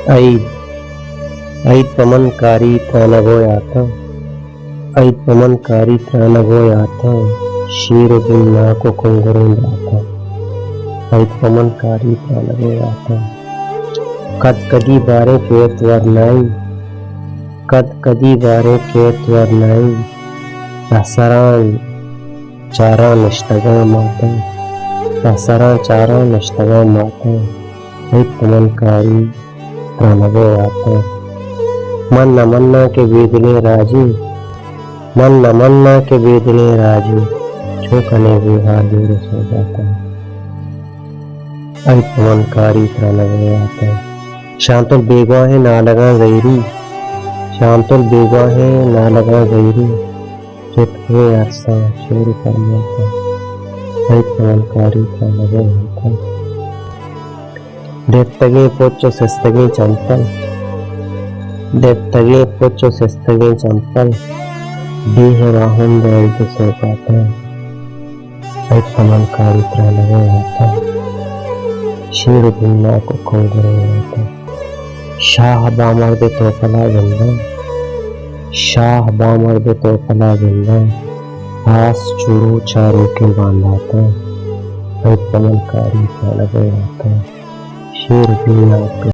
ಐದ್ ಪಮನ್ಕಾರಿ ಪ್ರಾಣಗೋಯಾತ ಐದ್ ಪಮನ್ಕಾರಿ ಪ್ರಾಣಗೋಯಾತ शीर बुलना को कंगरों जाता ऐद पमनकारी प्राणगोयाता कद कदी बारे केत वर्नाई कद कदी बारे केत वर्नाई दसरां चारा नष्टगा माता दसरां चारा नष्टगा माता ऐद पमनकारी प्राणगोयाता मन्ना मन्ना के वेदने राजी मन्ना मन्ना के वेदने राजी छोकने विहार दूर सो जाता ऐद पमनकारी प्राणगोयाता शांतुल बेगवा है ना लगा गैरी शांतुल बेगवा है ना लगा गैरी चित हुए अरसा शोर फरमाता ऐद पमनकारी प्राणगोयाता देवतगे पोचो सस्तगे चंपल देवतगे पोचो सस्तगे चंपल देह राहुल दर्द सो पाता ऐद पमनकारी प्राणगोयाता शीर बुलना को कंगरोयाता शाह बामर्द तोपला जिंदा शाह बामर्द तोपला जिंदा आस चूड़ो चारों के बांधाता ऐद पमनकारी प्राणगोयाता शीर बुलना को